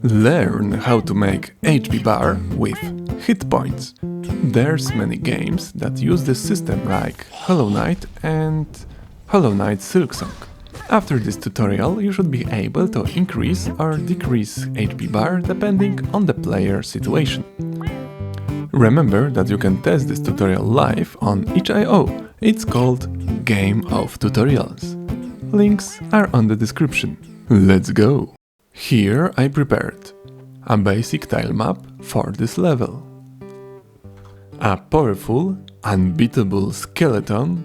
Learn how to make HpBar with hit points. There's many games that use this system like Hollow Knight and Hollow Knight Silksong. After this tutorial you should be able to increase or decrease HpBar depending on the player situation. Remember that you can test this tutorial live on itch.io. It's called Game of Tutorials. Links are on the description. Let's go! Here I prepared a basic tile map for this level, a powerful, unbeatable skeleton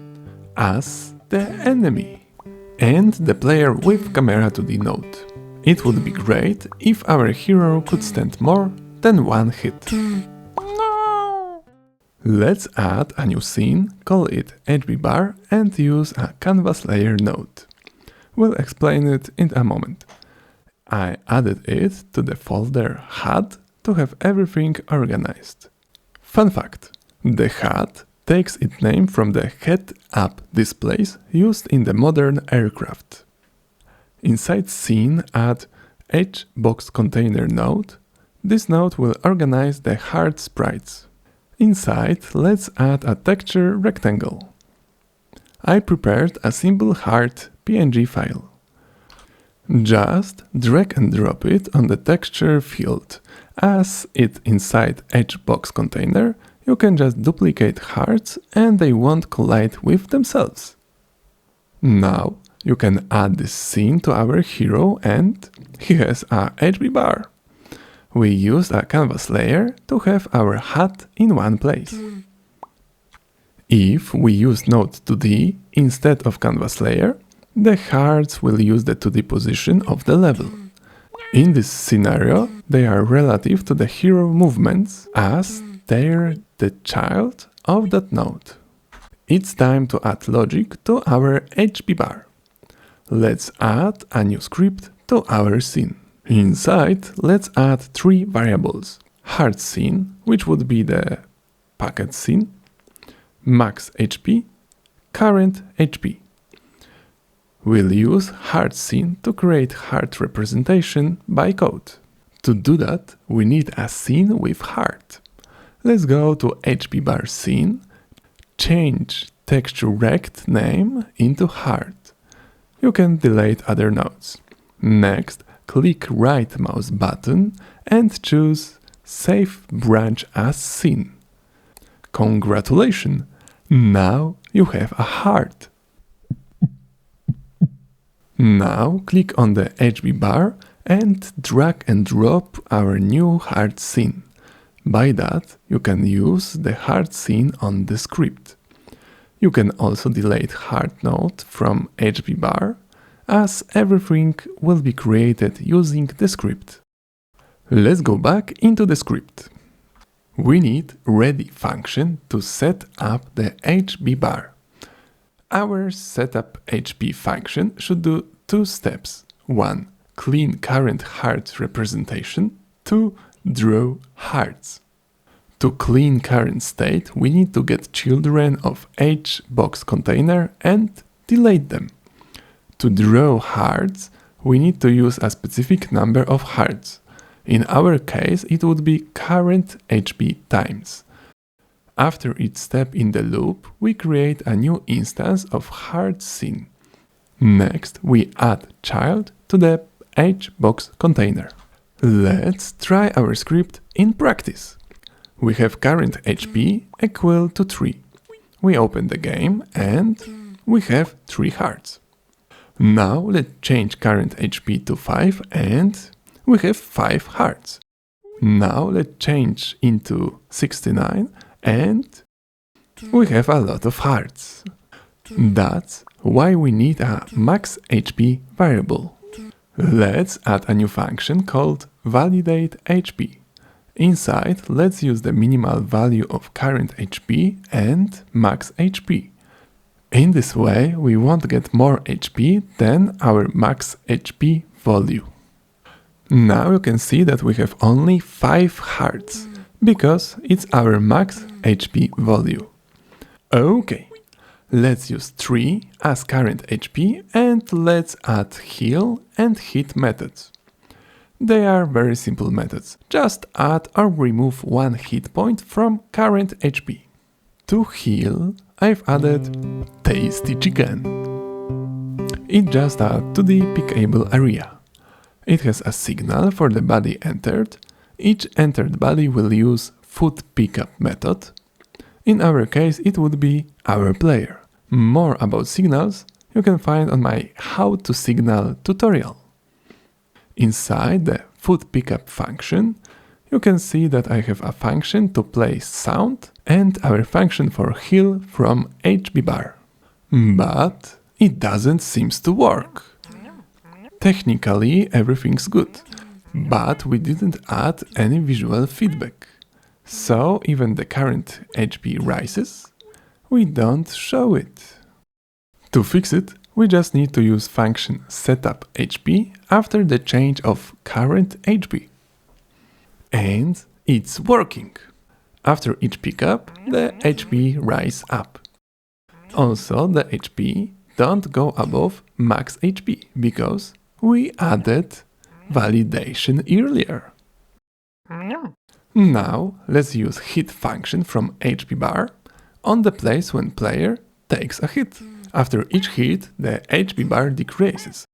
as the enemy, and the player with camera 2D node. It would be great if our hero could stand more than one hit. Let's add a new scene, call it HpBar and use a CanvasLayer node. We'll explain it in a moment. I added it to the folder HUD to have everything organized. Fun fact, the HUD takes its name from the head-up displays used in the modern aircraft. Inside scene add HBox container node. This node will organize the heart sprites. Inside let's add a texture rectangle. I prepared a simple heart PNG file. Just drag and drop it on the texture field. As it's inside HBox container, you can just duplicate hearts and they won't collide with themselves. Now you can add this scene to our hero and he has a HpBar. We used a canvas layer to have our HUD in one place. If we use node 2D instead of canvas layer, the hearts will use the 2D position of the level. In this scenario, they are relative to the hero movements as they're the child of that node. It's time to add logic to our HpBar. Let's add a new script to our scene. Inside, let's add three variables. Heart scene, which would be the packet scene, max HP, current HP. We'll use heart scene to create heart representation by code. To do that, we need a scene with heart. Let's go to HpBar Scene, change texture rect name into heart. You can delete other nodes. Next, click right mouse button and choose Save Branch as Scene. Congratulations! Now you have a heart. Now click on the HpBar and drag and drop our new heart scene. By that, you can use the heart scene on the script. You can also delete heart node from HpBar, as everything will be created using the script. Let's go back into the script. We need ready function to set up the HpBar. Our setup HP function should do two steps. 1. Clean current heart representation. 2. Draw hearts. To clean current state, we need to get children of HBox container and delete them. To draw hearts, we need to use a specific number of hearts. In our case, it would be current HP times. After each step in the loop, we create a new instance of heart scene. Next, we add child to the HBox container. Let's try our script in practice. We have current HP equal to 3. We open the game and we have 3 hearts. Now let's change current HP to 5 and we have 5 hearts. Now let's change into 69 and we have a lot of hearts. That's why we need a max HP variable. Let's add a new function called validate HP. Inside, let's use the minimal value of current HP and max HP. In this way, we won't get more HP than our max HP value. Now you can see that we have only 5 hearts, because it's our max HP value. Okay, let's use 3 as current HP and let's add heal and hit methods. They are very simple methods. Just add or remove one hit point from current HP. To heal, I've added tasty chicken. It just adds to the pickable area. It has a signal for the body entered. Each entered body will use food pickup method. In our case, it would be our player. More about signals you can find on my How to Signal tutorial. Inside the food pickup function, you can see that I have a function to play sound and our function for heal from HpBar. But it doesn't seem to work. Technically, everything's good, but we didn't add any visual feedback. So even the current HP rises, we don't show it. To fix it, we just need to use function setupHP after the change of current HP. And it's working. After each pickup, the HP rise up. Also, the HP don't go above max HP because we added validation earlier. Now let's use hit function from HpBar on the place when player takes a hit. After each hit, the HpBar decreases.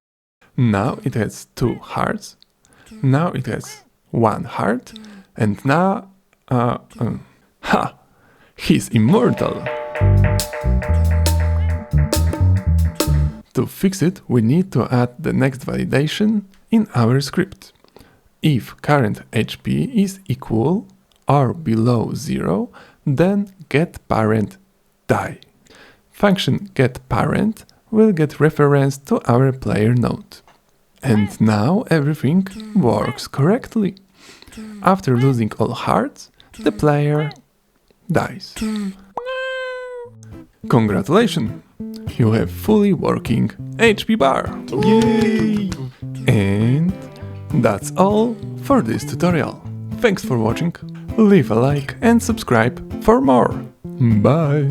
Now it has 2 hearts. Now it has 1 heart. And now... he's immortal! To fix it, we need to add the next validation in our script. If current HP is equal or below 0, then getParent die. Function getParent will get reference to our player node. And now everything works correctly. After losing all hearts, the player dies. Congratulations! You have fully working HpBar! Yay! And that's all for this tutorial. Thanks for watching. Leave a like and subscribe for more. Bye!